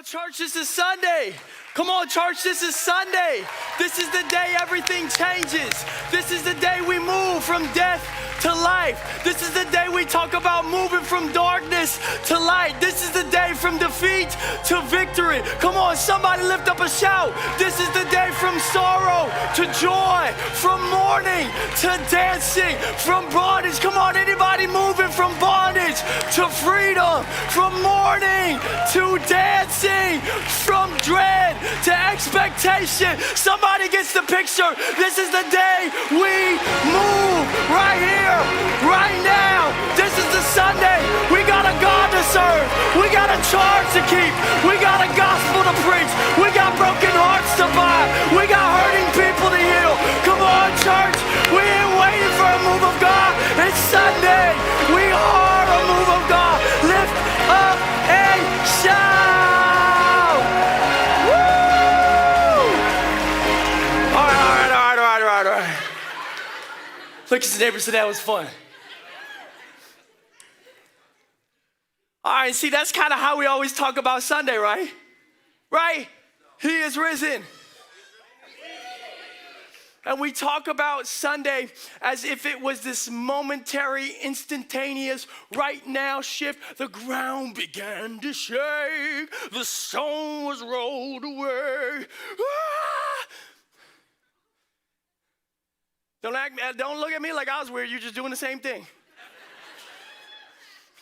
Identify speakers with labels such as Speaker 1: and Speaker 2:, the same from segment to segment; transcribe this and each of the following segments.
Speaker 1: church, this is Sunday. Come on, church, this is Sunday. This is the day everything changes. This is the day we move from death to life. This is the day we talk about moving from darkness to light. This is the day from defeat to victory. Come on, somebody lift up a shout. This is the day from sorrow to joy, from mourning to dancing, from bondage. Come on, anybody moving from bondage to freedom, from mourning to dancing, from dread to expectation. Somebody gets the picture. This is the day we move right here, right now. This is the Sunday. We got a God to serve. We got a charge to keep. We got a gospel to preach. We got broken hearts to buy. We got hurting people to heal. Come on, church. We ain't waiting for a move of God. It's Sunday. We are a move of God. Lift up a shout. Woo! All right. Look at your neighbor, so that was fun. All right, see, that's kind of how we always talk about Sunday, right? Right? He is risen. And we talk about Sunday as if it was this momentary, instantaneous, right now shift. The ground began to shake. The stone was rolled away. Ah! Don't look at me like I was weird. You're just doing the same thing.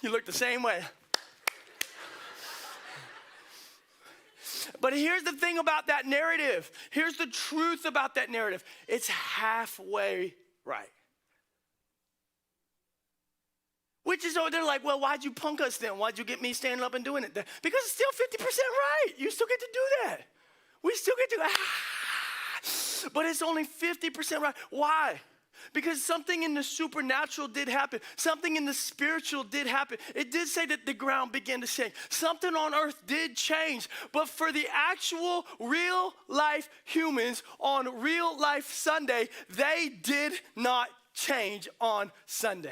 Speaker 1: You look the same way. But here's the thing about that narrative. Here's the truth about that narrative. It's halfway right. Which is, they're like, well, why'd you punk us then? Why'd you get me standing up and doing it then? Because it's still 50% right. You still get to do that. We still get to, but it's only 50% right. Why? Because something in the supernatural did happen. Something in the spiritual did happen. It did say that the ground began to shake. Something on earth did change. But for the actual real life humans on real life Sunday, they did not change on Sunday.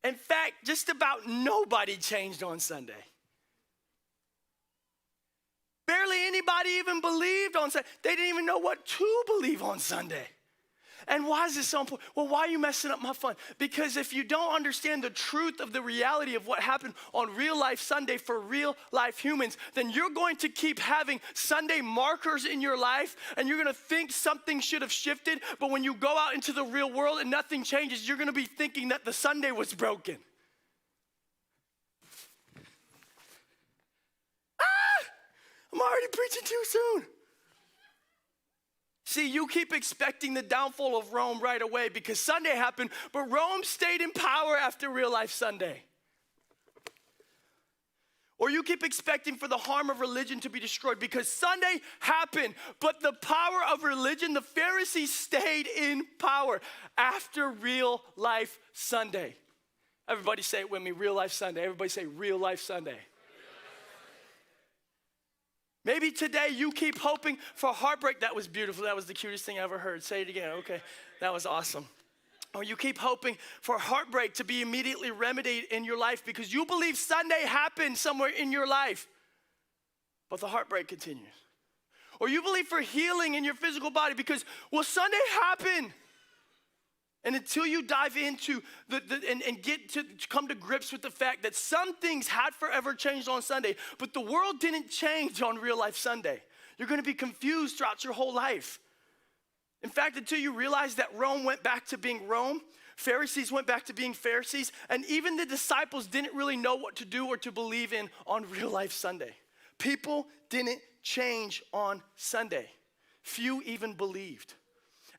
Speaker 1: In fact, just about nobody changed on Sunday. Barely anybody even believed on Sunday. They didn't even know what to believe on Sunday. And why is this so important? Well, why are you messing up my fun? Because if you don't understand the truth of the reality of what happened on real life Sunday for real life humans, then you're going to keep having Sunday markers in your life, and you're going to think something should have shifted. But when you go out into the real world and nothing changes, you're going to be thinking that the Sunday was broken. I'm already preaching too soon. See, you keep expecting the downfall of Rome right away because Sunday happened, but Rome stayed in power after real life Sunday. Or you keep expecting for the harm of religion to be destroyed because Sunday happened, but the power of religion, the Pharisees stayed in power after real life Sunday. Everybody say it with me, real life Sunday. Everybody say real life Sunday. Maybe today you keep hoping for heartbreak. That was beautiful. That was the cutest thing I ever heard. Say it again. Okay, that was awesome. Or you keep hoping for heartbreak to be immediately remedied in your life because you believe Sunday happened somewhere in your life, but the heartbreak continues. Or you believe for healing in your physical body because, well, Sunday happened. And until you dive into and get to come to grips with the fact that some things had forever changed on Sunday, but the world didn't change on real life Sunday, you're going to be confused throughout your whole life. In fact, until you realize that Rome went back to being Rome, Pharisees went back to being Pharisees, and even the disciples didn't really know what to do or to believe in on real life Sunday. People didn't change on Sunday. Few even believed.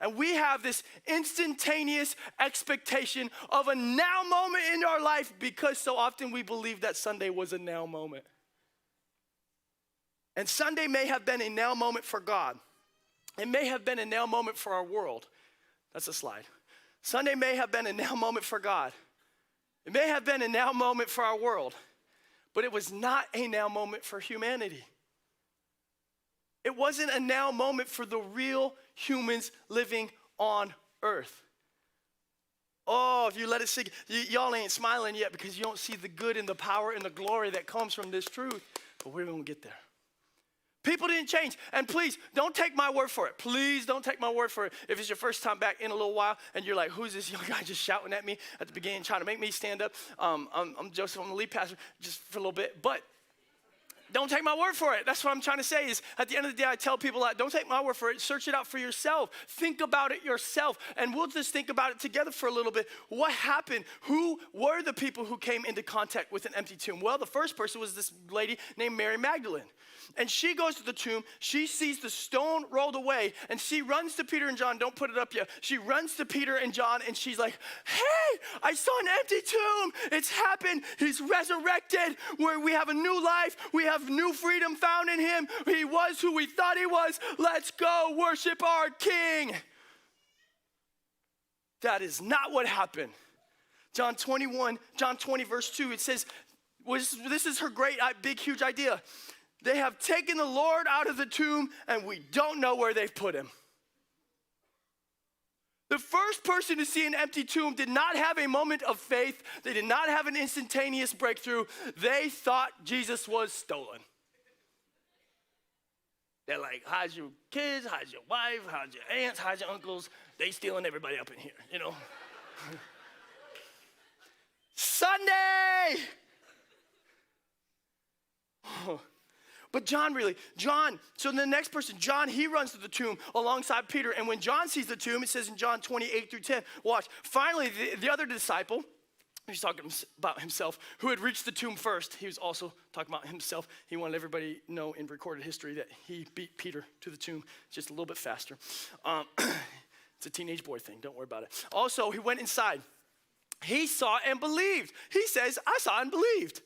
Speaker 1: And we have this instantaneous expectation of a now moment in our life because so often we believe that Sunday was a now moment. And Sunday may have been a now moment for God. It may have been a now moment for our world. That's a slide. Sunday may have been a now moment for God. It may have been a now moment for our world. But it was not a now moment for humanity. It wasn't a now moment for the real humans living on earth. Oh, if you let it sink, y'all ain't smiling yet because you don't see the good and the power and the glory that comes from this truth. But we're going to get there. People didn't change. And please, don't take my word for it. Please don't take my word for it. If it's your first time back in a little while and you're like, who's this young guy just shouting at me at the beginning, trying to make me stand up? I'm Joseph. I'm the lead pastor just for a little bit. But don't take my word for it. That's what I'm trying to say is at the end of the day, I tell people that don't take my word for it. Search it out for yourself. Think about it yourself. And we'll just think about it together for a little bit. What happened? Who were the people who came into contact with an empty tomb? Well, the first person was this lady named Mary Magdalene. And she goes to the tomb. She sees the stone rolled away. And she runs to Peter and John. Don't put it up yet. She runs to Peter and John. And she's like, hey, I saw an empty tomb. It's happened. He's resurrected. We have a new life. We have new freedom found in him. He was who we thought he was. Let's go worship our King. That is not what happened. John 20 verse 2, it says, this is her great, big, huge idea. They have taken the Lord out of the tomb and we don't know where they've put him. The first person to see an empty tomb did not have a moment of faith. They did not have an instantaneous breakthrough. They thought Jesus was stolen. They're like, how's your kids? How's your wife? How's your aunts? How's your uncles? They stealing everybody up in here, you know. Sunday! But John, so the next person, John, he runs to the tomb alongside Peter. And when John sees the tomb, it says in John 28 through 10, watch, finally the other disciple, he's talking about himself, who had reached the tomb first. He was also talking about himself. He wanted everybody to know in recorded history that he beat Peter to the tomb just a little bit faster. It's a teenage boy thing. Don't worry about it. Also, he went inside. He saw and believed. He says, I saw and believed.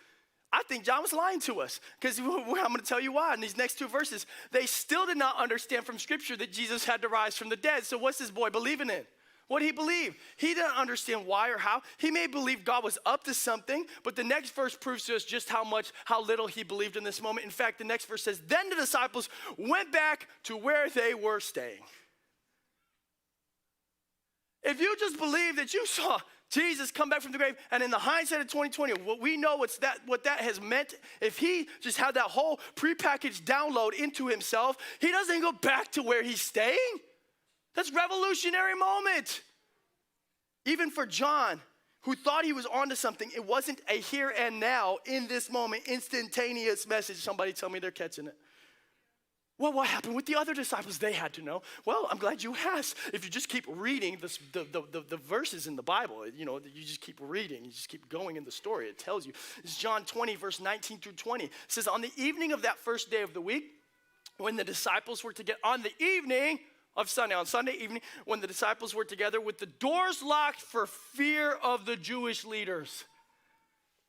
Speaker 1: I think John was lying to us because I'm going to tell you why in these next two verses. They still did not understand from Scripture that Jesus had to rise from the dead. So what's this boy believing in? What did he believe? He didn't understand why or how. He may believe God was up to something, but the next verse proves to us just how little he believed in this moment. In fact, the next verse says, then the disciples went back to where they were staying. If you just believe that you saw Jesus come back from the grave, and in the hindsight of 2020, what we know what that has meant, if he just had that whole prepackaged download into himself, he doesn't go back to where he's staying. That's a revolutionary moment. Even for John, who thought he was onto something, it wasn't a here and now, in this moment, instantaneous message. Somebody tell me they're catching it. Well, what happened with the other disciples? They had to know. Well, I'm glad you asked. If you just keep reading the verses in the Bible, you just keep reading. You just keep going in the story. It tells you. It's John 20, verse 19 through 20. It says, on the evening of that first day of the week, when the disciples were together, on the evening of Sunday, on Sunday evening, when the disciples were together with the doors locked for fear of the Jewish leaders.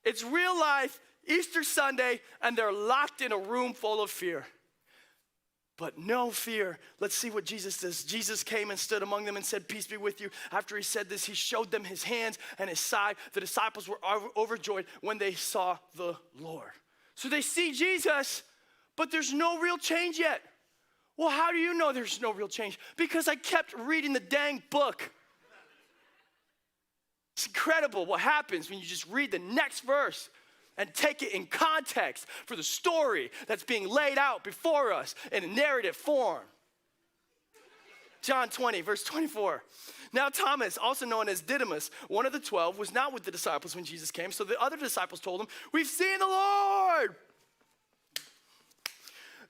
Speaker 1: It's real life, Easter Sunday, and they're locked in a room full of fear. But no fear. Let's see what Jesus does. Jesus came and stood among them and said, peace be with you. After he said this, he showed them his hands and his side. The disciples were overjoyed when they saw the Lord. So they see Jesus, but there's no real change yet. Well, how do you know there's no real change? Because I kept reading the dang book. It's incredible what happens when you just read the next verse and take it in context for the story that's being laid out before us in a narrative form. John 20, verse 24. Now Thomas, also known as Didymus, one of the 12, was not with the disciples when Jesus came. So the other disciples told him, we've seen the Lord.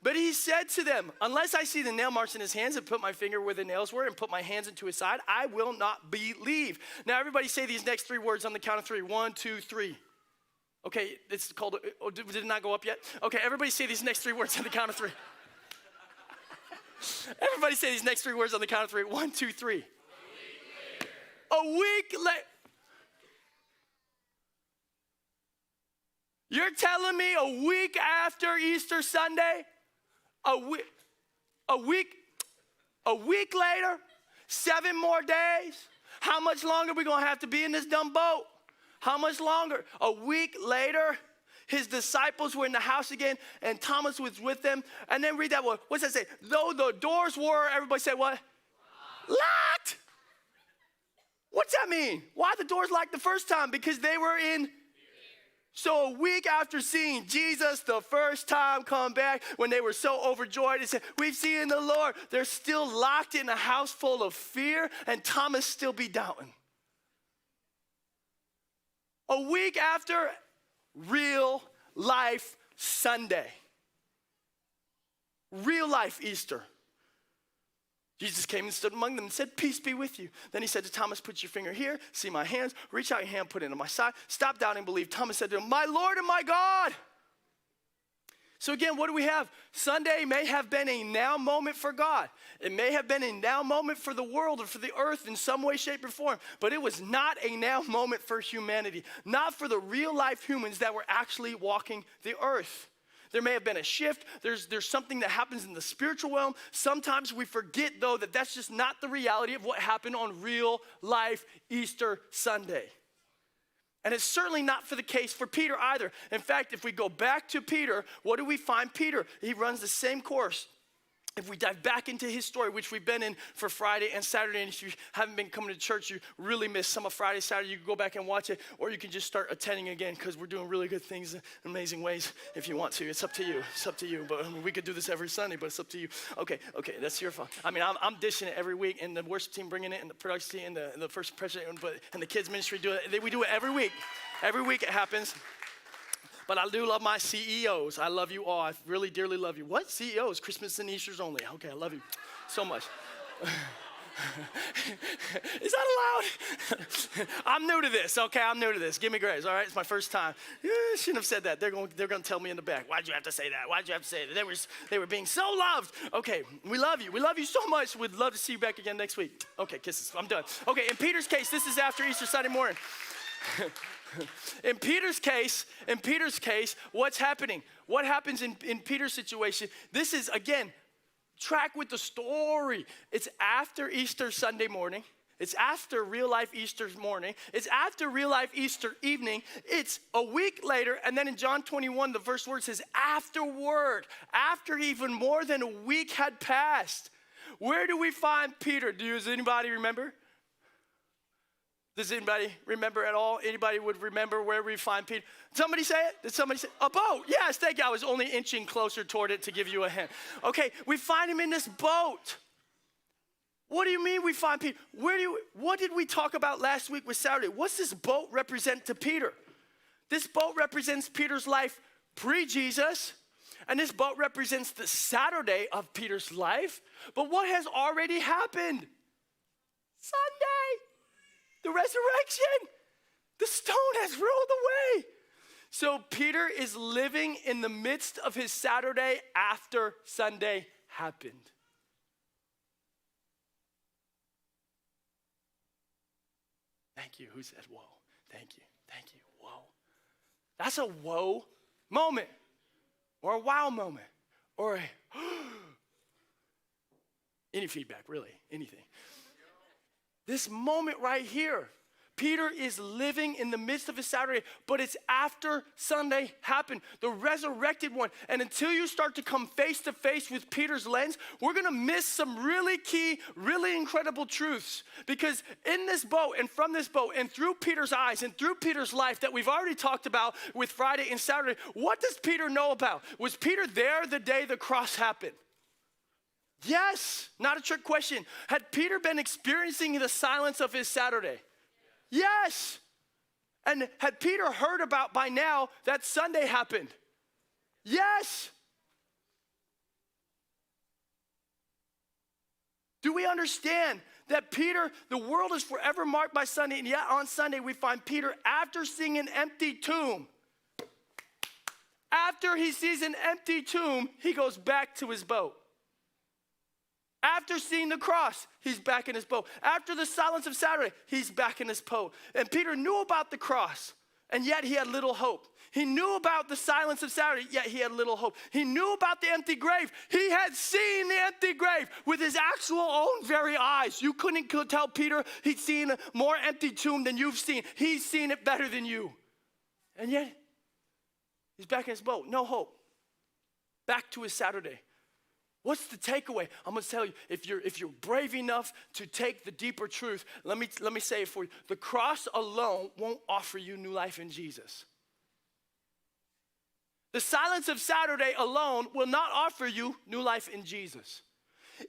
Speaker 1: But he said to them, unless I see the nail marks in his hands and put my finger where the nails were and put my hands into his side, I will not believe. Now everybody say these next three words on the count of three. 1, 2, 3. Okay, it's called, did it not go up yet? Okay, everybody say these next three words on the count of three. Everybody say these next three words on the count of three. 1, 2, 3. A week later. You're telling me a week after Easter Sunday? A week later? 7 more days? How much longer are we going to have to be in this dumb boat? How much longer? A week later, His disciples were in the house again, and Thomas was with them. And then read that one. What's that say? Though the doors were, everybody say what? Locked. What's that mean? Why the doors locked the first time? Because they were in. So a week after seeing Jesus the first time come back, when they were so overjoyed and said, we've seen the Lord, they're still locked in a house full of fear, and Thomas still be doubting. A week after, real life Sunday. Real life Easter. Jesus came and stood among them and said, peace be with you. Then he said to Thomas, put your finger here, see my hands, reach out your hand, put it into my side. Stop doubting, believe. Thomas said to him, my Lord and my God. So again, what do we have? Sunday may have been a now moment for God. It may have been a now moment for the world or for the earth in some way, shape, or form. But it was not a now moment for humanity. Not for the real life humans that were actually walking the earth. There may have been a shift. There's something that happens in the spiritual realm. Sometimes we forget, though, that that's just not the reality of what happened on real life Easter Sunday. And it's certainly not for the case for Peter either. In fact, if we go back to Peter, what do we find Peter? He runs the same course. If we dive back into his story, which we've been in for Friday and Saturday, and if you haven't been coming to church, you really missed some of Friday, Saturday, you can go back and watch it, or you can just start attending again, because we're doing really good things in amazing ways if you want to. It's up to you. It's up to you. But I mean, we could do this every Sunday, but it's up to you. Okay, that's your fault. I mean, I'm dishing it every week, and the worship team bringing it, and the production team, and the first president, and the kids ministry do it. We do it every week. Every week it happens. But I do love my CEOs. I love you all. I really dearly love you. What? CEOs? Christmas and Easter's only. Okay, I love you so much. Is that allowed? I'm new to this, okay? I'm new to this. Give me grace, all right? It's my first time. Shouldn't have said that. They're going to tell me in the back. Why'd you have to say that? Why'd you have to say that? They were being so loved. Okay, we love you. We love you so much. We'd love to see you back again next week. Okay, kisses. I'm done. Okay, in Peter's case, this is after Easter Sunday morning. In Peter's case, what's happening? What happens in Peter's situation? This is, again, track with the story. It's after Easter Sunday morning. It's after real life Easter morning. It's after real life Easter evening. It's a week later, and then in John 21, the verse word says, afterward, after even more than a week had passed. Where do we find Peter? Does anybody remember? Does anybody remember at all? Anybody would remember where we find Peter? Somebody say it? Did somebody say a boat? Yes, thank you. I was only inching closer toward it to give you a hint. Okay, we find him in this boat. What do you mean we find Peter? What did we talk about last week with Saturday? What's this boat represent to Peter? This boat represents Peter's life pre-Jesus, and this boat represents the Saturday of Peter's life. But what has already happened? Sunday. The resurrection, the stone has rolled away. So Peter is living in the midst of his Saturday after Sunday happened. Thank you. Who said whoa? Thank you. Thank you. Whoa. That's a whoa moment, or a wow moment, or a any feedback, really, anything. This moment right here, Peter is living in the midst of his Saturday, but it's after Sunday happened, the resurrected one. And until you start to come face to face with Peter's lens, we're gonna miss some really key, really incredible truths. Because in this boat and from this boat and through Peter's eyes and through Peter's life that we've already talked about with Friday and Saturday, what does Peter know about? Was Peter there the day the cross happened? Yes, not a trick question. Had Peter been experiencing the silence of his Saturday? Yes. And had Peter heard about by now that Sunday happened? Yes. Do we understand that Peter, the world is forever marked by Sunday, and yet on Sunday we find Peter after seeing an empty tomb. After he sees an empty tomb, he goes back to his boat. After seeing the cross, he's back in his boat. After the silence of Saturday, he's back in his boat. And Peter knew about the cross, and yet he had little hope. He knew about the silence of Saturday, yet he had little hope. He knew about the empty grave. He had seen the empty grave with his actual own very eyes. You couldn't tell Peter he'd seen a more empty tomb than you've seen. He's seen it better than you. And yet, He's back in his boat, no hope. Back to his Saturday. What's the takeaway? I'm gonna tell you, if you're brave enough to take the deeper truth, let me say it for you. The cross alone won't offer you new life in Jesus. The silence of Saturday alone will not offer you new life in Jesus.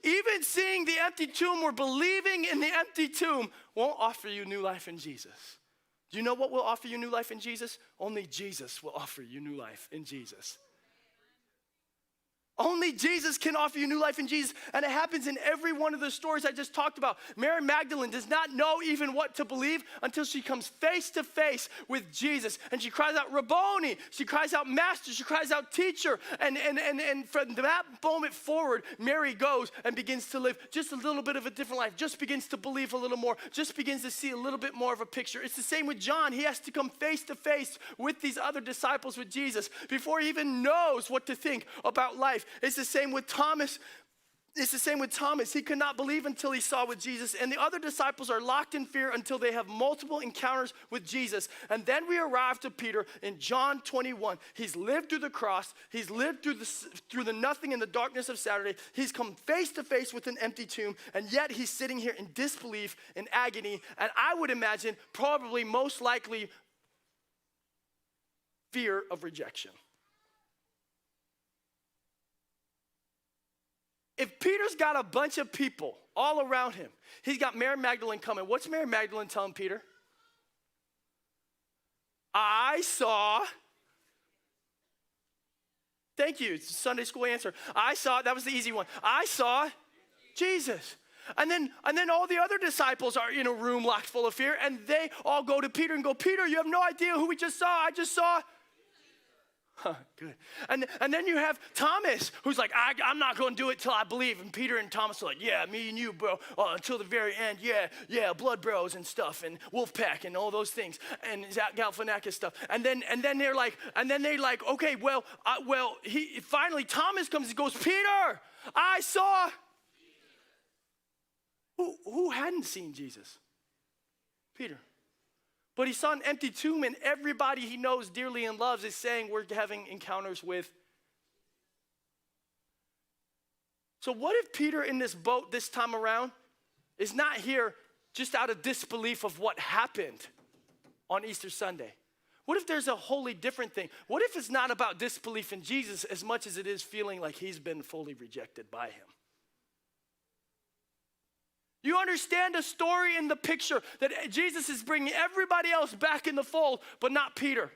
Speaker 1: Even seeing the empty tomb or believing in the empty tomb won't offer you new life in Jesus. Do you know what will offer you new life in Jesus? Only Jesus will offer you new life in Jesus. Only Jesus can offer you new life in Jesus, and it happens in every one of the stories I just talked about. Mary Magdalene does not know even what to believe until she comes face to face with Jesus, and she cries out, Rabboni, she cries out, Master, she cries out, Teacher, and from that moment forward, Mary goes and begins to live just a little bit of a different life, just begins to believe a little more, just begins to see a little bit more of a picture. It's the same with John. He has to come face to face with these other disciples, with Jesus, before he even knows what to think about life. It's the same with Thomas. It's the same with Thomas. He could not believe until he saw with Jesus. And the other disciples are locked in fear until they have multiple encounters with Jesus. And then we arrive to Peter in John 21. He's lived through the cross. He's lived through the nothing and the darkness of Saturday. He's come face to face with an empty tomb. And yet he's sitting here in disbelief, in agony. And I would imagine probably most likely fear of rejection. If Peter's got a bunch of people all around him, he's got Mary Magdalene coming. What's Mary Magdalene telling Peter? I saw. Thank you, it's a Sunday school answer. I saw, that was the easy one. I saw Jesus. And then all the other disciples are in a room locked full of fear, and they all go to Peter and go, Peter, you have no idea who we just saw. I just saw. Good. And then you have Thomas, who's like, I'm not going to do it till I believe. And Peter and Thomas are like, yeah, me and you, bro, until the very end. Yeah, blood bros and stuff, and Wolfpack and all those things, and Galifianakis stuff. And then they're like, okay, finally Thomas comes and goes, Peter, I saw. Who hadn't seen Jesus? Peter. But he saw an empty tomb, and everybody he knows dearly and loves is saying we're having encounters with. So what if Peter in this boat this time around is not here just out of disbelief of what happened on Easter Sunday? What if there's a wholly different thing? What if it's not about disbelief in Jesus as much as it is feeling like he's been fully rejected by him? You understand the story in the picture that Jesus is bringing everybody else back in the fold, but not Peter.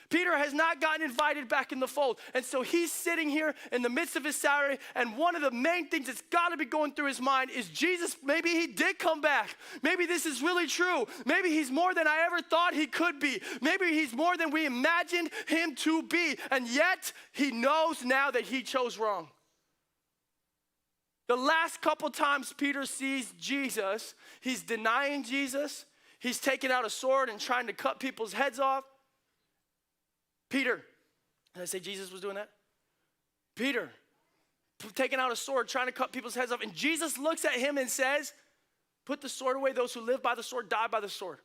Speaker 1: Peter has not gotten invited back in the fold. And so he's sitting here in the midst of his Saturday, and one of the main things that's got to be going through his mind is Jesus, maybe he did come back. Maybe this is really true. Maybe he's more than I ever thought he could be. Maybe he's more than we imagined him to be. And yet he knows now that he chose wrong. The last couple times Peter sees Jesus, he's denying Jesus. He's taking out a sword and trying to cut people's heads off. Peter, did I say Jesus was doing that? Peter, taking out a sword, trying to cut people's heads off. And Jesus looks at him and says, put the sword away. Those who live by the sword die by the sword.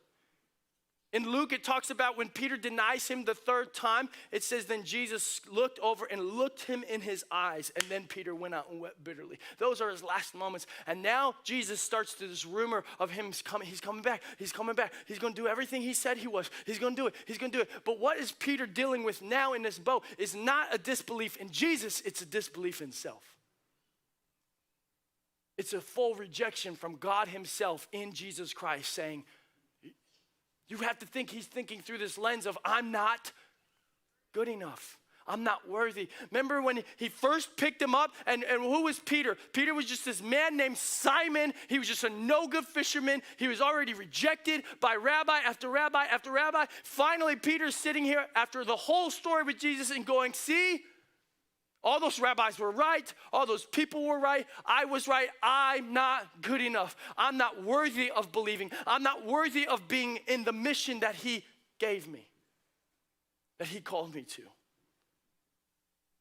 Speaker 1: In Luke, it talks about when Peter denies him the third time, it says then Jesus looked over and looked him in his eyes, and then Peter went out and wept bitterly. Those are his last moments. And now Jesus starts to this rumor of him coming. He's coming back. He's coming back. He's going to do everything he said he was. He's going to do it. He's going to do it. But what is Peter dealing with now in this boat is not a disbelief in Jesus. It's a disbelief in self. It's a full rejection from God himself in Jesus Christ, saying, you have to think he's thinking through this lens of I'm not good enough. I'm not worthy. Remember when he first picked him up, and who was Peter? Peter was just this man named Simon. He was just a no-good fisherman. He was already rejected by rabbi after rabbi after rabbi. Finally, Peter's sitting here after the whole story with Jesus and going, see, all those rabbis were right. All those people were right. I was right. I'm not good enough. I'm not worthy of believing. I'm not worthy of being in the mission that he gave me, that he called me to.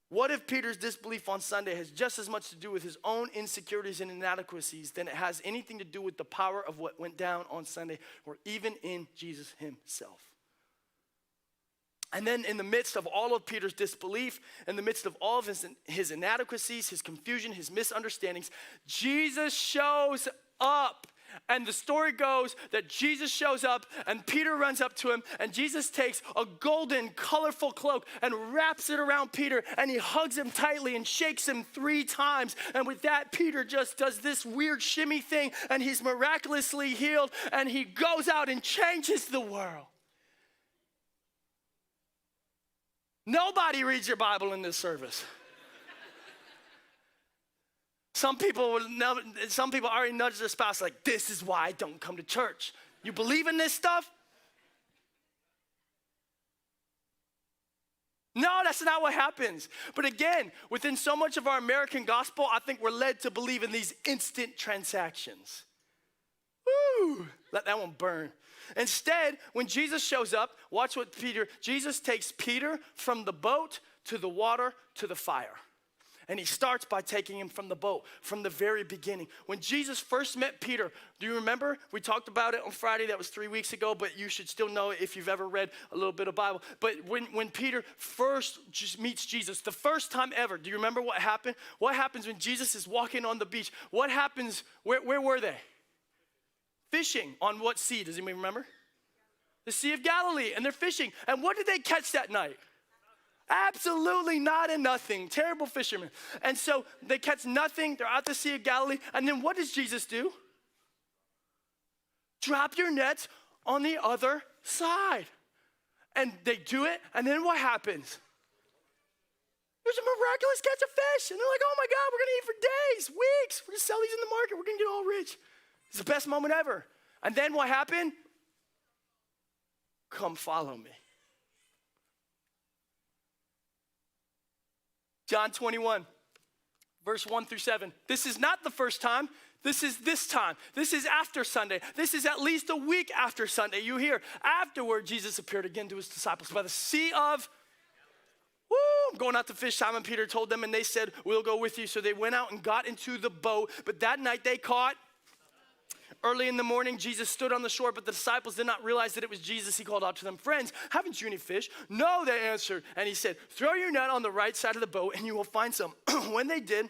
Speaker 1: What if Peter's disbelief on Sunday has just as much to do with his own insecurities and inadequacies than it has anything to do with the power of what went down on Sunday or even in Jesus himself? And then in the midst of all of Peter's disbelief, in the midst of all of his inadequacies, his confusion, his misunderstandings, Jesus shows up. And the story goes that Jesus shows up and Peter runs up to him and Jesus takes a golden, colorful cloak and wraps it around Peter and he hugs him tightly and shakes him 3 times. And with that, Peter just does this weird shimmy thing and he's miraculously healed and he goes out and changes the world. Nobody reads your Bible in this service. Some people already nudge their spouse like, this is why I don't come to church. You believe in this stuff? No, that's not what happens. But again, within so much of our American gospel, I think we're led to believe in these instant transactions. Woo! Let that one burn. Instead, when Jesus shows up, watch what Jesus takes Peter from the boat to the water to the fire. And he starts by taking him from the boat, from the very beginning. When Jesus first met Peter, do you remember? We talked about it on Friday, that was 3 weeks ago, but you should still know it if you've ever read a little bit of Bible. But when Peter first just meets Jesus, the first time ever, do you remember what happened? What happens when Jesus is walking on the beach? What happens, where were they? Fishing. On what sea? Does anybody remember? The Sea of Galilee, and they're fishing. And what did they catch that night? Absolutely not and nothing. Terrible fishermen. And so they catch nothing. They're at the Sea of Galilee. And then what does Jesus do? Drop your nets on the other side. And they do it. And then what happens? There's a miraculous catch of fish. And they're like, oh my God, we're going to eat for days, weeks. We're going to sell these in the market. We're going to get all rich. It's the best moment ever. And then what happened? Come follow me. John 21, verse 1 through 7. This is not the first time. This is this time. This is after Sunday. This is at least a week after Sunday. You hear, afterward, Jesus appeared again to his disciples by the Sea of I'm going out to fish. Simon Peter told them, and they said, we'll go with you. So they went out and got into the boat. But that night they caught. Early in the morning, Jesus stood on the shore, but the disciples did not realize that it was Jesus. He called out to them, friends, haven't you any fish? No, they answered. And he said, throw your net on the right side of the boat and you will find some. When they did,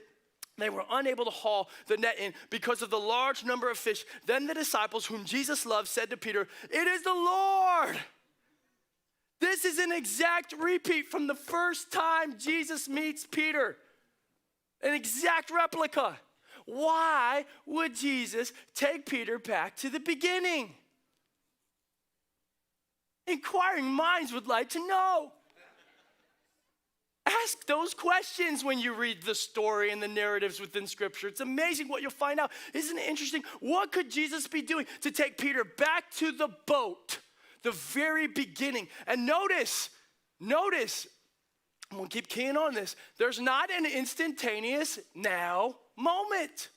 Speaker 1: they were unable to haul the net in because of the large number of fish. Then the disciples whom Jesus loved said to Peter, it is the Lord. This is an exact repeat from the first time Jesus meets Peter. An exact replica. Why would Jesus take Peter back to the beginning? Inquiring minds would like to know. Ask those questions when you read the story and the narratives within Scripture. It's amazing what you'll find out. Isn't it interesting? What could Jesus be doing to take Peter back to the boat, the very beginning? And notice, I'm going to keep keying on this. There's not an instantaneous now moment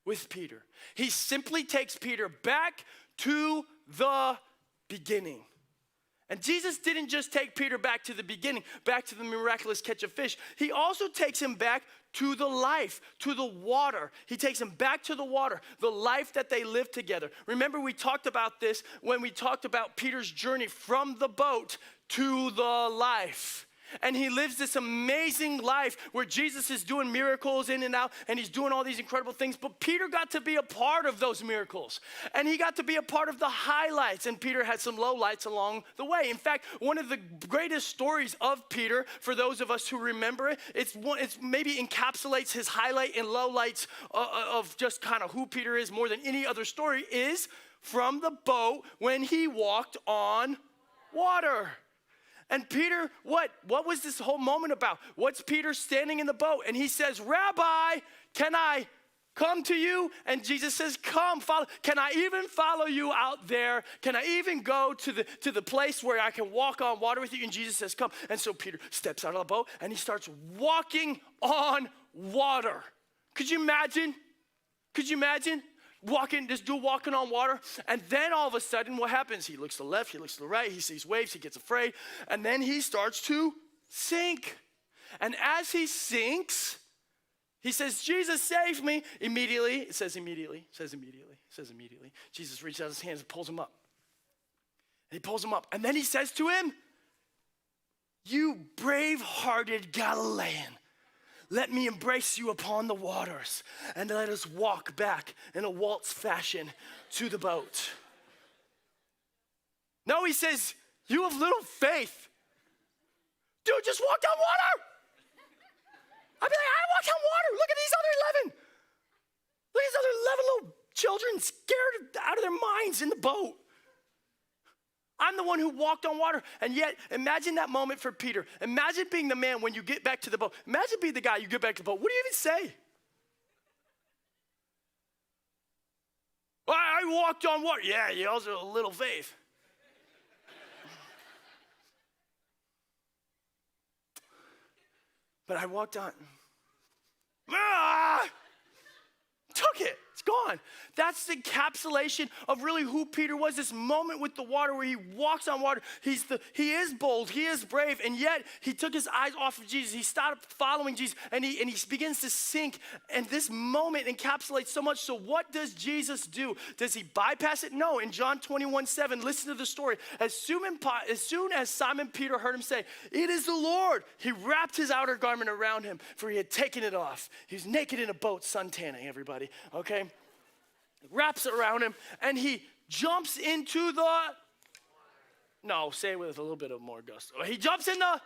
Speaker 1: with Peter. He simply takes Peter back to the beginning. And Jesus didn't just take Peter back to the beginning, back to the miraculous catch of fish. He also takes him back to the life, to the water. He takes him back to the water, the life that they lived together. Remember, we talked about this when we talked about Peter's journey from the boat to the life. And he lives this amazing life where Jesus is doing miracles in and out, and he's doing all these incredible things. But Peter got to be a part of those miracles, and he got to be a part of the highlights, and Peter had some lowlights along the way. In fact, one of the greatest stories of Peter, for those of us who remember it, it's maybe encapsulates his highlight and lowlights of just kind of who Peter is more than any other story, is from the boat when he walked on water. And Peter, what was this whole moment about? What's Peter standing in the boat? And he says, Rabbi, can I come to you? And Jesus says, come, follow. Can I even follow you out there? Can I even go to the place where I can walk on water with you? And Jesus says, come. And so Peter steps out of the boat and he starts walking on water. Could you imagine? This dude walking on water, and then all of a sudden, what happens? He looks to the left, he looks to the right, he sees waves, he gets afraid, and then he starts to sink. And as he sinks, he says, Jesus, save me. Immediately, it says immediately. Jesus reaches out his hands and pulls him up. And he pulls him up, and then he says to him, You brave-hearted Galilean, let me embrace you upon the waters, and let us walk back in a waltz fashion to the boat. No, he says, you have little faith. Dude, just walked on water. I'd be like, I walked on water. Look at these other 11. Look at these other 11 little children scared out of their minds in the boat. I'm the one who walked on water. And yet, imagine that moment for Peter. Imagine being the man when you get back to the boat. Imagine being the guy you get back to the boat. What do you even say? Well, I walked on water. Yeah, you also have a little faith. But I walked on. Took it. It's gone. That's the encapsulation of really who Peter was. This moment with the water where he walks on water. He is bold. He is brave. And yet he took his eyes off of Jesus. He started following Jesus and he begins to sink. And this moment encapsulates so much. So what does Jesus do? Does he bypass it? No. In John 21:7, listen to the story. As soon as Simon Peter heard him say, "It is the Lord," he wrapped his outer garment around him, for he had taken it off. He was naked in a boat, suntanning, everybody. Okay? Wraps it around him, and he jumps into the, no, say it with a little bit of more gusto. He jumps in the water.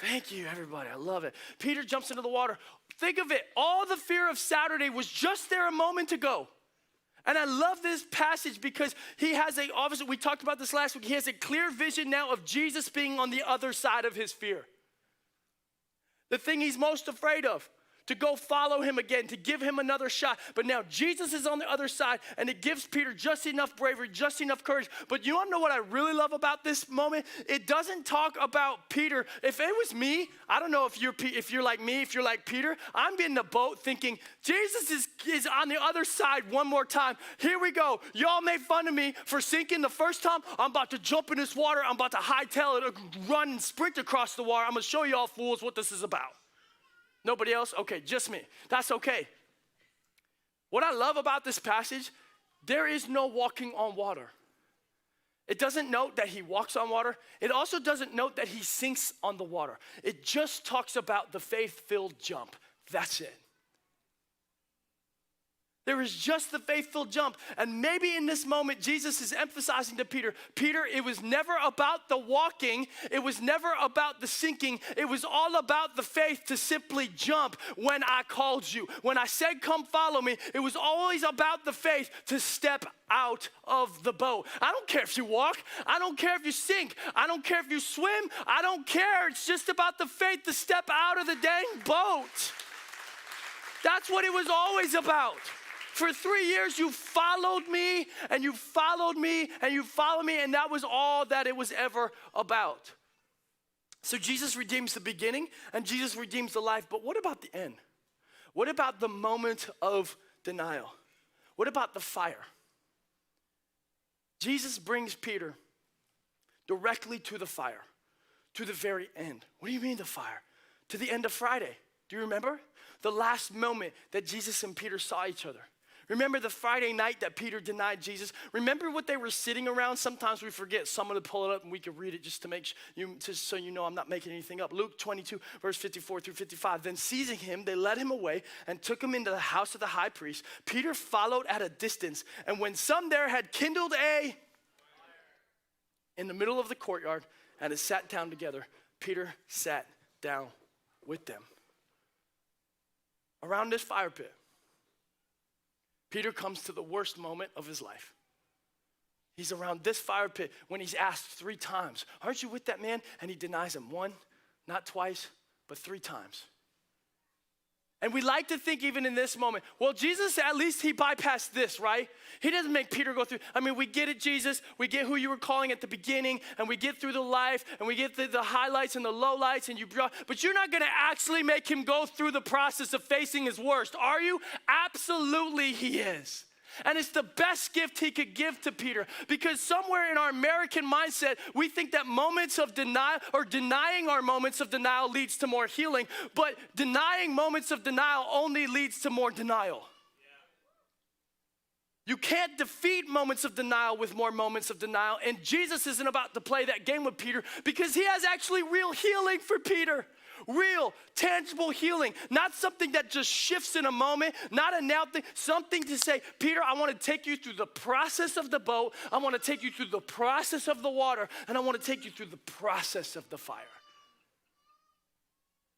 Speaker 1: Thank you, everybody. I love it. Peter jumps into the water. Think of it. All the fear of Saturday was just there a moment ago. And I love this passage because he has obviously, we talked about this last week, he has a clear vision now of Jesus being on the other side of his fear. The thing he's most afraid of. To go follow him again, to give him another shot. But now Jesus is on the other side, and it gives Peter just enough bravery, just enough courage. But you want to know what I really love about this moment? It doesn't talk about Peter. If it was me, I don't know if you're like me, if you're like Peter, I'm in the boat thinking, Jesus is on the other side one more time. Here we go. Y'all made fun of me for sinking the first time. I'm about to jump in this water. I'm about to hightail it, run and sprint across the water. I'm going to show y'all fools what this is about. Nobody else? Okay, just me. That's okay. What I love about this passage, there is no walking on water. It doesn't note that he walks on water. It also doesn't note that he sinks on the water. It just talks about the faith-filled jump. That's it. There is just the faith-filled jump. And maybe in this moment, Jesus is emphasizing to Peter, Peter, it was never about the walking. It was never about the sinking. It was all about the faith to simply jump when I called you. When I said, come follow me, it was always about the faith to step out of the boat. I don't care if you walk. I don't care if you sink. I don't care if you swim. I don't care. It's just about the faith to step out of the dang boat. That's what it was always about. For 3 years, you followed me, and you followed me, and you followed me, and that was all that it was ever about. So Jesus redeems the beginning, and Jesus redeems the life. But what about the end? What about the moment of denial? What about the fire? Jesus brings Peter directly to the fire, to the very end. What do you mean the fire? To the end of Friday. Do you remember? The last moment that Jesus and Peter saw each other. Remember the Friday night that Peter denied Jesus? Remember what they were sitting around? Sometimes we forget. Someone to pull it up and we can read it just to make just so you know I'm not making anything up. Luke 22, verse 54 through 55. Then seizing him, they led him away and took him into the house of the high priest. Peter followed at a distance. And when some there had kindled in the middle of the courtyard and had sat down together, Peter sat down with them. Around this fire pit, Peter comes to the worst moment of his life. He's around this fire pit when he's asked 3 times, aren't you with that man? And he denies him 1, not twice, but 3 times. And we like to think even in this moment, well, Jesus, at least he bypassed this, right? He doesn't make Peter go through. I mean, we get it, Jesus. We get who you were calling at the beginning, and we get through the life, and we get the highlights and the lowlights, but you're not going to actually make him go through the process of facing his worst, are you? Absolutely he is. And it's the best gift he could give to Peter, because somewhere in our American mindset, we think that moments of denial or denying our moments of denial leads to more healing, but denying moments of denial only leads to more denial. You can't defeat moments of denial with more moments of denial. And Jesus isn't about to play that game with Peter because he has actually real healing for Peter. Real, tangible healing. Not something that just shifts in a moment, not a now thing, something to say, Peter, I want to take you through the process of the boat. I want to take you through the process of the water. And I want to take you through the process of the fire.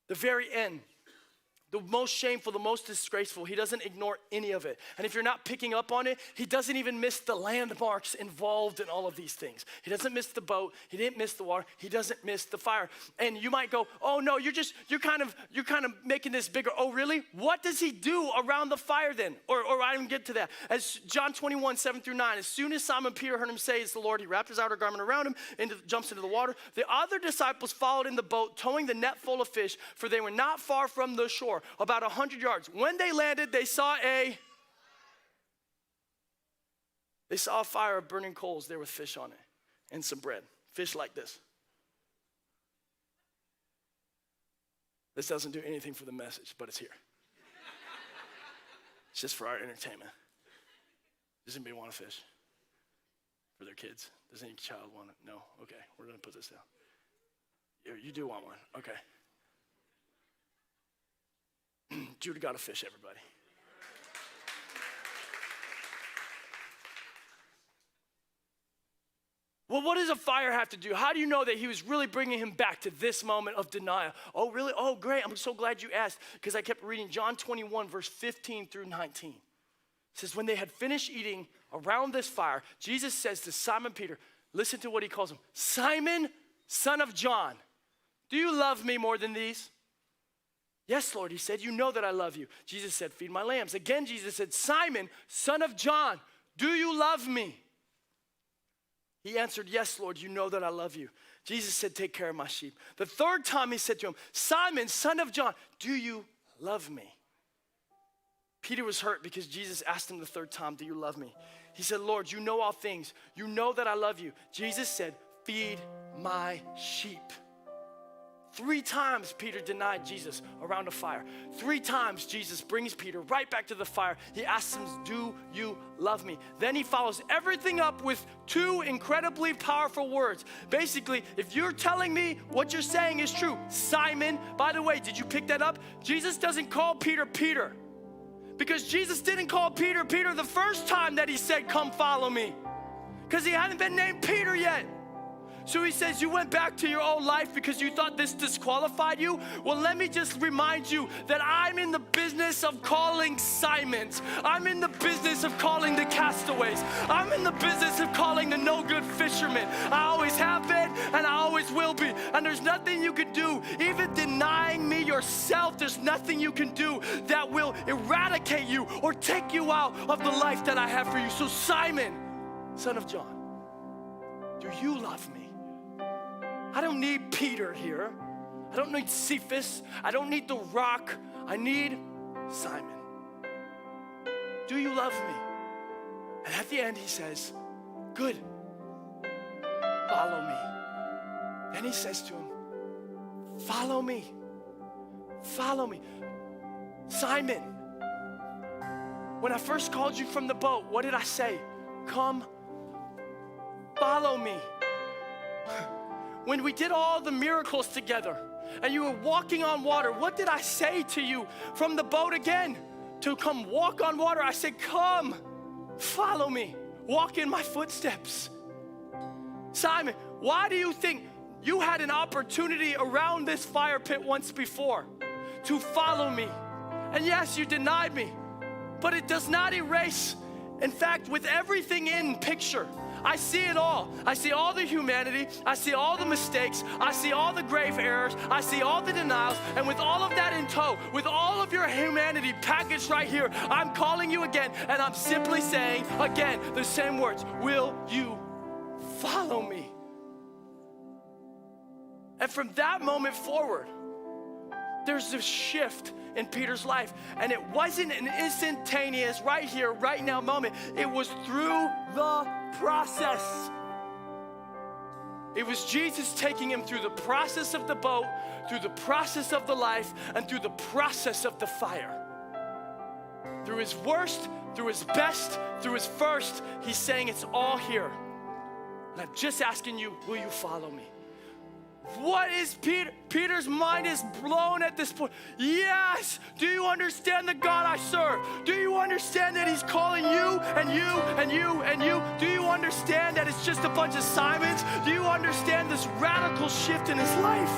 Speaker 1: The very end. The most shameful, the most disgraceful. He doesn't ignore any of it. And if you're not picking up on it, he doesn't even miss the landmarks involved in all of these things. He doesn't miss the boat. He didn't miss the water. He doesn't miss the fire. And you might go, oh no, you're kind of making this bigger. Oh really? What does he do around the fire then? Or I didn't get to that. As John 21, 7-9, as soon as Simon Peter heard him say, it's the Lord, he wrapped his outer garment around him and jumps into the water. The other disciples followed in the boat, towing the net full of fish, for they were not far from the shore, about 100 yards. When they landed, they saw a fire of burning coals there with fish on it and some bread. Fish like this. This doesn't do anything for the message, but it's here. It's just for our entertainment. Does anybody want a fish for their kids? Does any child want it? No? Okay, we're going to put this down. You do want one. Okay. Judah got a fish, everybody. Well, what does a fire have to do? How do you know that he was really bringing him back to this moment of denial? Oh, really? Oh, great. I'm so glad you asked because I kept reading John 21, verse 15 through 19. It says, when they had finished eating around this fire, Jesus says to Simon Peter, listen to what he calls him, Simon, son of John, do you love me more than these? Yes, Lord, he said, you know that I love you. Jesus said, feed my lambs. Again, Jesus said, Simon, son of John, do you love me? He answered, yes, Lord, you know that I love you. Jesus said, take care of my sheep. The third time he said to him, Simon, son of John, do you love me? Peter was hurt because Jesus asked him the third time, do you love me? He said, Lord, you know all things. You know that I love you. Jesus said, feed my sheep. 3 times Peter denied Jesus around a fire. 3 times Jesus brings Peter right back to the fire. He asks him, do you love me? Then he follows everything up with 2 incredibly powerful words. Basically, if you're telling me what you're saying is true, Simon, by the way, did you pick that up? Jesus doesn't call Peter, Peter. Because Jesus didn't call Peter, Peter the first time that he said, come follow me. Because he hadn't been named Peter yet. So he says, you went back to your old life because you thought this disqualified you? Well, let me just remind you that I'm in the business of calling Simons. I'm in the business of calling the castaways. I'm in the business of calling the no good fishermen. I always have been and I always will be. And there's nothing you can do, even denying me yourself, there's nothing you can do that will eradicate you or take you out of the life that I have for you. So Simon, son of John, do you love me? I don't need Peter here. I don't need Cephas. I don't need the rock. I need Simon. Do you love me? And at the end he says, good, follow me. Then he says to him, follow me, follow me. Simon, when I first called you from the boat, what did I say? Come, follow me. When we did all the miracles together and you were walking on water, what did I say to you from the boat again? To come walk on water, I said, come, follow me, walk in my footsteps. Simon, why do you think you had an opportunity around this fire pit once before to follow me? And yes, you denied me, but it does not erase. In fact, with everything in picture, I see it all. I see all the humanity. I see all the mistakes. I see all the grave errors. I see all the denials. And with all of that in tow, with all of your humanity packaged right here, I'm calling you again, and I'm simply saying again the same words. Will you follow me? And from that moment forward, there's this shift in Peter's life. And it wasn't an instantaneous, right here, right now moment. It was through the process. It was Jesus taking him through the process of the boat, through the process of the life, and through the process of the fire. Through his worst, through his best, through his first, he's saying it's all here. And I'm just asking you, will you follow me? What is Peter? Peter's mind is blown at this point. Yes. Do you understand the God I serve? Do you understand that he's calling you and you and you and you? Do you understand that it's just a bunch of Simons? Do you understand this radical shift in his life?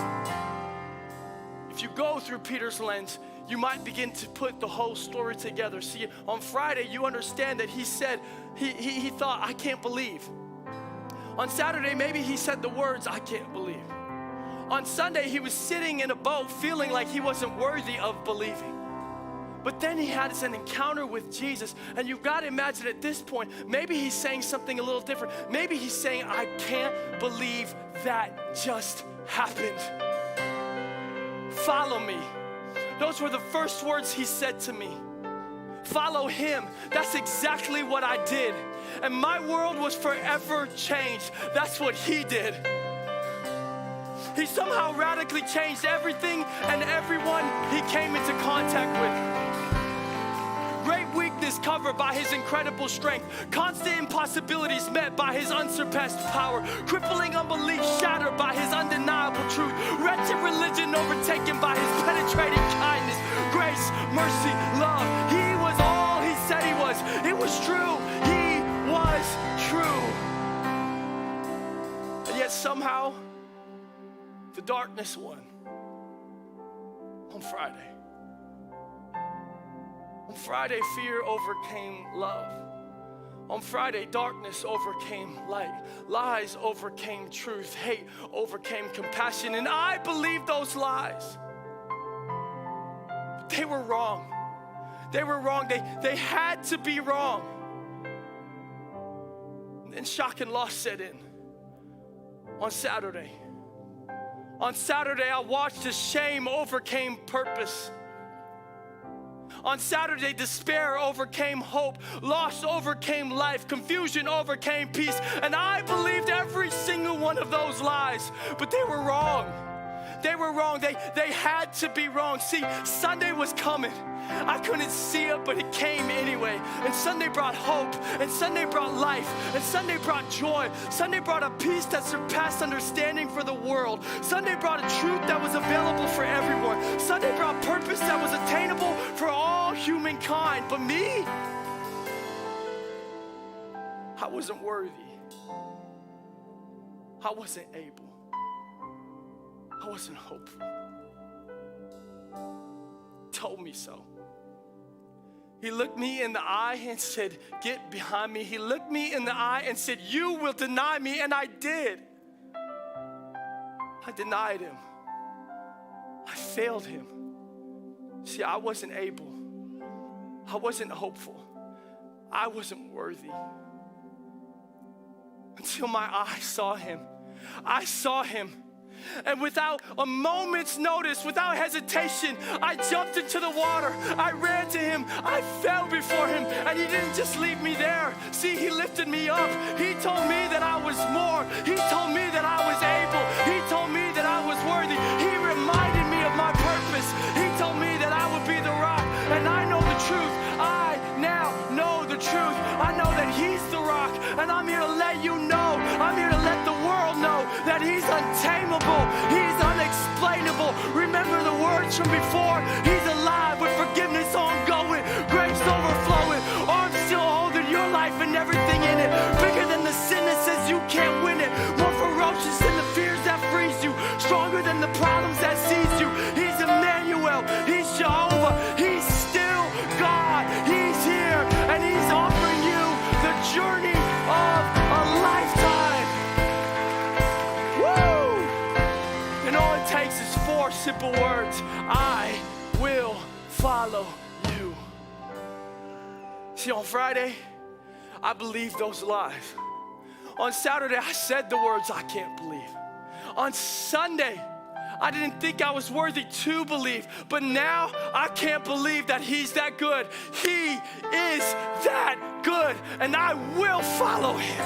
Speaker 1: If you go through Peter's lens, you might begin to put the whole story together. See, on Friday, you understand that he said, he thought, I can't believe. On Saturday, maybe he said the words, I can't believe. On Sunday, he was sitting in a boat feeling like he wasn't worthy of believing. But then he had an encounter with Jesus, and you've got to imagine at this point, maybe he's saying something a little different. Maybe he's saying, I can't believe that just happened. Follow me. Those were the first words he said to me. Follow him. That's exactly what I did. And my world was forever changed. That's what he did. He somehow radically changed everything and everyone he came into contact with. Great weakness covered by his incredible strength. Constant impossibilities met by his unsurpassed power. Crippling unbelief shattered by his undeniable truth. Wretched religion overtaken by his penetrating kindness. Grace, mercy, love. He was all he said he was. It was true. He was true. And yet somehow, the darkness won on Friday. On Friday, fear overcame love. On Friday, darkness overcame light. Lies overcame truth. Hate overcame compassion. And I believed those lies. But they were wrong. They were wrong. They had to be wrong. And then shock and loss set in on Saturday. On Saturday, I watched as shame overcame purpose. On Saturday, despair overcame hope. Loss overcame life. Confusion overcame peace. And I believed every single one of those lies. But they were wrong. They were wrong. They had to be wrong. See, Sunday was coming. I couldn't see it, but it came anyway. And Sunday brought hope. And Sunday brought life. And Sunday brought joy. Sunday brought a peace that surpassed understanding for the world. Sunday brought a truth that was available for everyone. Sunday brought purpose that was attainable for all humankind. But me, I wasn't worthy. I wasn't able. I wasn't hopeful. Told me so. He looked me in the eye and said, get behind me. He looked me in the eye and said, you will deny me. And I did. I denied him. I failed him. See, I wasn't able. I wasn't hopeful. I wasn't worthy. Until my eyes saw him. I saw him. And without a moment's notice, without hesitation, I jumped into the water. I ran to him. I fell before him. And he didn't just leave me there. See, he lifted me up. He told me that I was more. He told me that I was able. He told me that I was worthy. He reminded me of my purpose. He told me that I would be the rock. And I know the truth. I now know the truth. I know that he's the rock. And I'm here to let you know. I'm here to let the world know that he's untamable. He's unexplainable. Remember the words from before. He's alive with forgiveness ongoing. Grace overflowing. Arms still holding your life and everything in it. Bigger than the sin that says you can't win it. More ferocious than the fears that freeze you. Stronger than the problems that seize you. He's Emmanuel. He's Jehovah. He's still God. He's here. And he's offering you the journey of a lifetime. Woo! And all it takes is 4 simple words. I will follow you. See, on Friday, I believed those lies. On Saturday, I said the words I can't believe. On Sunday, I didn't think I was worthy to believe, but now I can't believe that he's that good. He is that good, and I will follow him.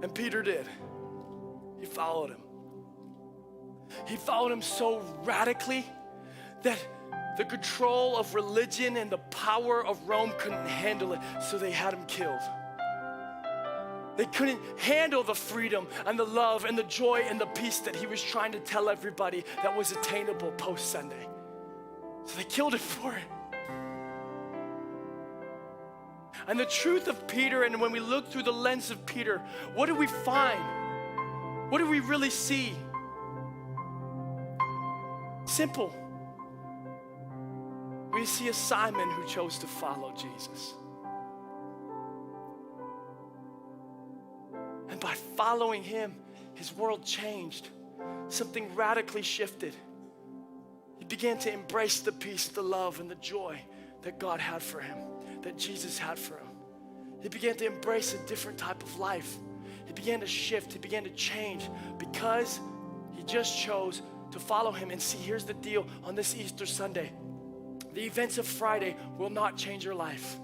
Speaker 1: And Peter did. He followed him. He followed him so radically that the control of religion and the power of Rome couldn't handle it, so they had him killed. They couldn't handle the freedom and the love and the joy and the peace that he was trying to tell everybody that was attainable post-Sunday. So they killed him for it. And the truth of Peter, and when we look through the lens of Peter, what do we find? What do we really see? Simple. We see a Simon who chose to follow Jesus. And by following him, his world changed. Something radically shifted. He began to embrace the peace, the love, and the joy that God had for him, that Jesus had for him. He began to embrace a different type of life. He began to shift, he began to change because he just chose to follow him. And see, here's the deal on this Easter Sunday. The events of Friday will not change your life.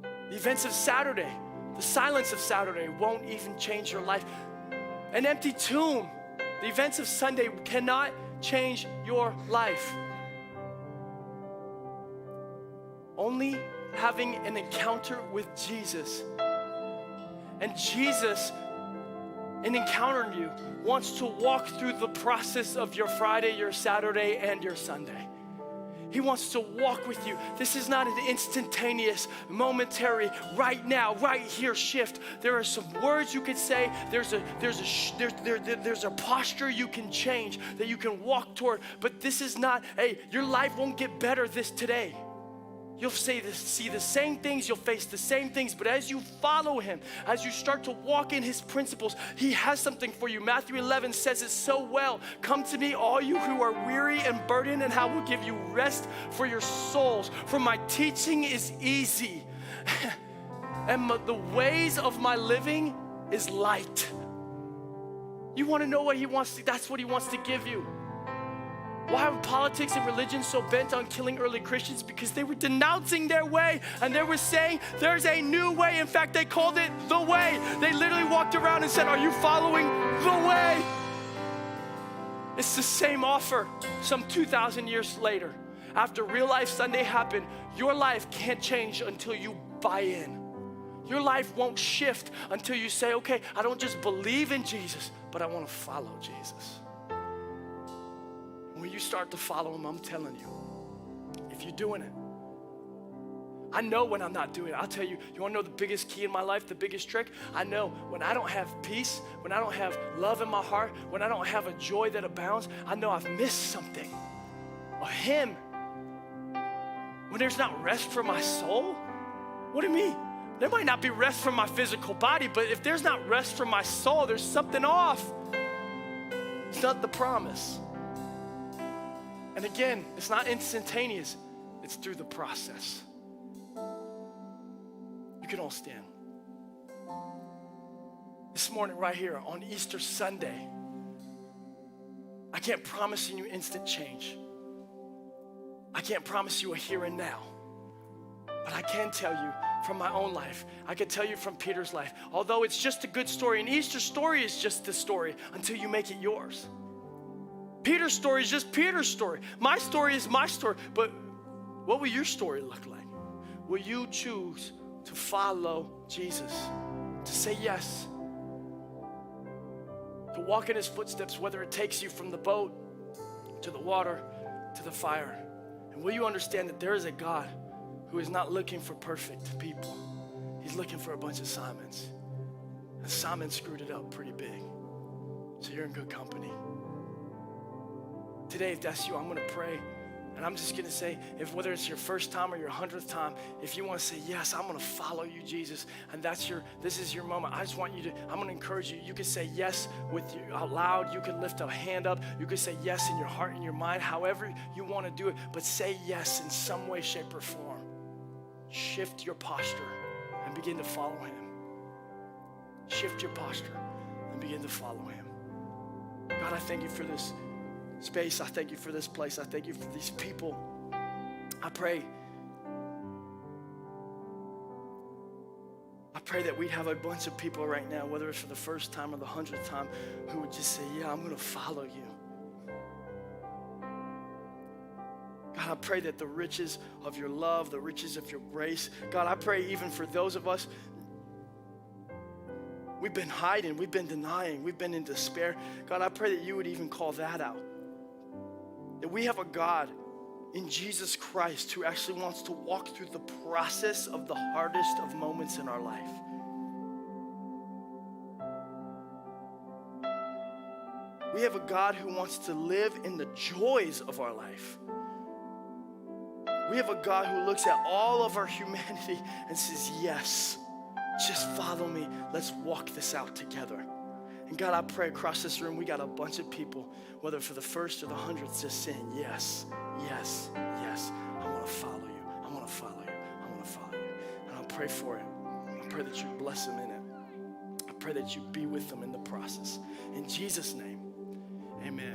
Speaker 1: The events of Saturday, the silence of Saturday won't even change your life. An empty tomb, the events of Sunday cannot change your life. Only having an encounter with Jesus, and Jesus, in encountering you, wants to walk through the process of your Friday, your Saturday, and your Sunday. He wants to walk with you. This is not an instantaneous, momentary, right now, right here shift. There are some words you could say. There's a posture you can change that you can walk toward. But this is not, hey, your life won't get better today. You'll see the same things, you'll face the same things, but as you follow him, as you start to walk in his principles, he has something for you. Matthew 11 says it so well. Come to me, all you who are weary and burdened, and I will give you rest for your souls. For my teaching is easy, and the ways of my living is light. You want to know what he wants to, that's what he wants to give you. Why are politics and religion so bent on killing early Christians? Because they were denouncing their way and they were saying there's a new way. In fact, they called it the way. They literally walked around and said, are you following the way? It's the same offer some 2,000 years later. After Real Life Sunday happened, your life can't change until you buy in. Your life won't shift until you say, okay, I don't just believe in Jesus, but I want to follow Jesus. When you start to follow him, I'm telling you, if you're doing it, I know when I'm not doing it. I'll tell you, you want to know the biggest key in my life, the biggest trick? I know when I don't have peace, when I don't have love in my heart, when I don't have a joy that abounds, I know I've missed something of him. When there's not rest for my soul, what do you mean? There might not be rest for my physical body, but if there's not rest for my soul, there's something off. It's not the promise. And again, it's not instantaneous, it's through the process. You can all stand. This morning right here on Easter Sunday, I can't promise you instant change. I can't promise you a here and now. But I can tell you from my own life, I can tell you from Peter's life, although it's just a good story, an Easter story is just the story until you make it yours. Peter's story is just Peter's story. My story is my story. But what will your story look like? Will you choose to follow Jesus? To say yes? To walk in his footsteps, whether it takes you from the boat to the water to the fire? And will you understand that there is a God who is not looking for perfect people? He's looking for a bunch of Simons. And Simon screwed it up pretty big. So you're in good company. Today, if that's you, I'm going to pray. And I'm just going to say, if whether it's your first time or your 100th time, if you want to say, yes, I'm going to follow you, Jesus, and this is your moment. I just want you to, I'm going to encourage you. You can say yes with you out loud. You can lift a hand up. You can say yes in your heart and your mind, however you want to do it. But say yes in some way, shape, or form. Shift your posture and begin to follow him. Shift your posture and begin to follow him. God, I thank you for this space. I thank you for this place. I thank you for these people. I pray that we'd have a bunch of people right now, whether it's for the first time or the 100th time, who would just say, yeah, I'm going to follow you. God, I pray that the riches of your love, the riches of your grace, God, I pray even for those of us, we've been hiding, we've been denying, we've been in despair. God, I pray that you would even call that out. That we have a God in Jesus Christ who actually wants to walk through the process of the hardest of moments in our life. We have a God who wants to live in the joys of our life. We have a God who looks at all of our humanity and says, yes, just follow me. Let's walk this out together. And God, I pray across this room, we got a bunch of people, whether for the first or the hundredth, just saying, yes, yes, yes, I want to follow you. I want to follow you. I want to follow you. And I'll pray for it. I pray that you bless them in it. I pray that you be with them in the process. In Jesus' name, amen.